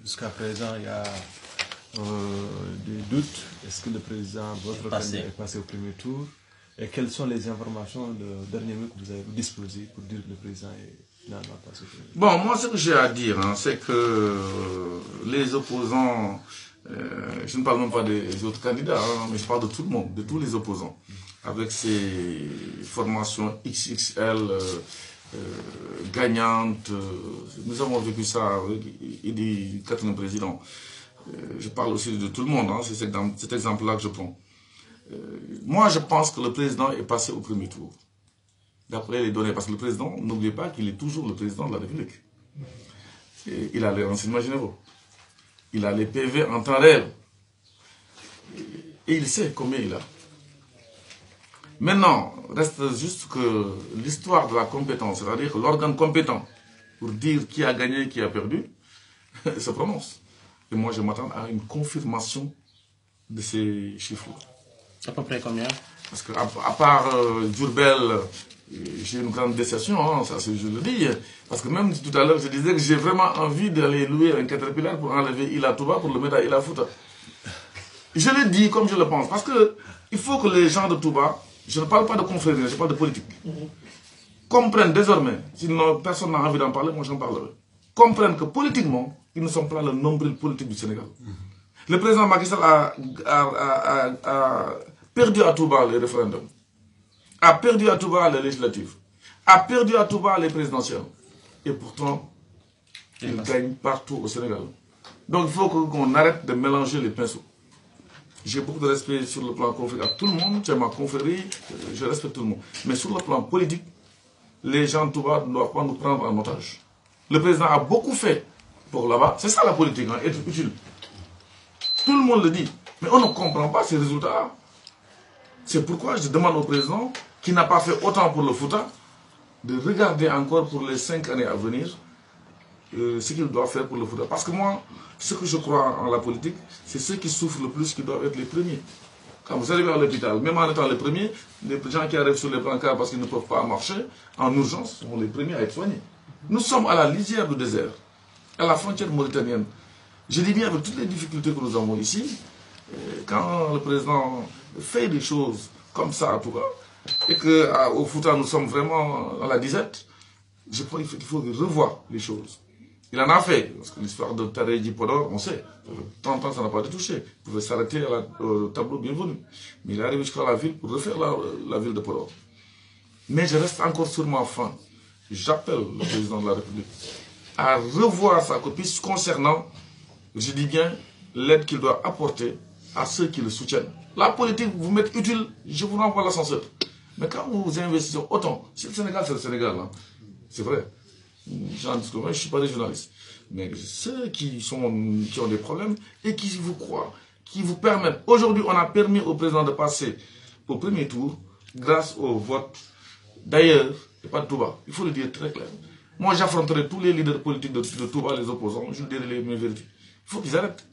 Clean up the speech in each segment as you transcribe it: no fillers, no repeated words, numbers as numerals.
jusqu'à présent, il y a des doutes. Est-ce que le président, votre candidat, est passé au premier tour? Et quelles sont les informations de dernier mot que vous avez disposées pour dire que le président est finalement passé au premier tour? Bon, moi, ce que j'ai à dire, c'est que les opposants, je ne parle même pas des autres candidats, mais je parle de tout le monde, de tous les opposants, avec ces formations XXL gagnantes. Nous avons vécu ça avec Idi, quatrième président. Je parle aussi de tout le monde, c'est cet exemple-là que je prends. Moi, je pense que le président est passé au premier tour, d'après les données. Parce que le président, n'oubliez pas qu'il est toujours le président de la République. Et il a les renseignements généraux. Il a les PV en temps réel. Et il sait combien il a. Maintenant, reste juste que l'histoire de la compétence, c'est-à-dire l'organe compétent pour dire qui a gagné, qui a perdu, se prononce. Et moi, je m'attends à une confirmation de ces chiffres-là. À peu près combien? Parce que à part Diourbel, j'ai une grande déception, ça je le dis. Parce que même tout à l'heure, je disais que j'ai vraiment envie d'aller louer un caterpillar pour enlever Ila Touba pour le mettre à Ila Fouta. Je le dis comme je le pense. Parce que il faut que les gens de Touba, je ne parle pas de confrérie, je parle de politique, comprennent désormais, sinon personne n'a envie d'en parler, moi j'en parlerai, comprennent que politiquement, ils ne sont pas le nombril politique du Sénégal. Le président Macky Sall a perdu à Touba les référendums, a perdu à Touba les législatives, a perdu à Touba les présidentielles. Et pourtant, il gagne partout au Sénégal. Donc il faut qu'on arrête de mélanger les pinceaux. J'ai beaucoup de respect sur le plan conflit à tout le monde, c'est ma confrérie, je respecte tout le monde. Mais sur le plan politique, les gens de Touba ne doivent pas nous prendre en otage. Le président a beaucoup fait pour là-bas, c'est ça la politique, être utile. Tout le monde le dit, mais on ne comprend pas ces résultats. C'est pourquoi je demande au président, qui n'a pas fait autant pour le Fouta, de regarder encore pour les 5 années à venir ce qu'il doit faire pour le Fouta. Parce que moi, ce que je crois en la politique, c'est ceux qui souffrent le plus qui doivent être les premiers. Quand vous arrivez à l'hôpital, même en étant les premiers, les gens qui arrivent sur les brancards parce qu'ils ne peuvent pas marcher, en urgence, sont les premiers à être soignés. Nous sommes à la lisière du désert, à la frontière mauritanienne. Je dis bien avec toutes les difficultés que nous avons ici, quand le président fait des choses comme ça à Touba, et qu'au Fouta nous sommes vraiment à la disette, je crois qu'il faut revoir les choses. Il en a fait, parce que l'histoire de Tareji Podor, on sait, 30 ans ça n'a pas été touché, il pouvait s'arrêter au tableau bienvenu. Mais il est arrivé jusqu'à la ville pour refaire la ville de Podor. Mais je reste encore sur ma faim. J'appelle le président de la République à revoir sa copie concernant, je dis bien, l'aide qu'il doit apporter à ceux qui le soutiennent. La politique, vous m'êtes utile, je vous renvoie l'ascenseur. Mais quand vous investissez autant, c'est le Sénégal, c'est vrai. Je ne suis pas des journalistes. Mais ceux qui ont des problèmes et qui vous croient, qui vous permettent. Aujourd'hui, on a permis au président de passer au premier tour grâce au vote. D'ailleurs, il n'y a pas de Touba. Il faut le dire très clair. Moi, j'affronterai tous les leaders politiques de Touba, les opposants. Je leur dirai mes vérités. Il faut qu'ils arrêtent.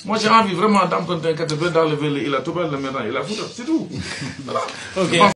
Moi, j'ai envie vraiment d'emprunter un caterpillar, d'enlever Ila Touba, le maintenant Ila Fouta. C'est tout. Voilà. Okay.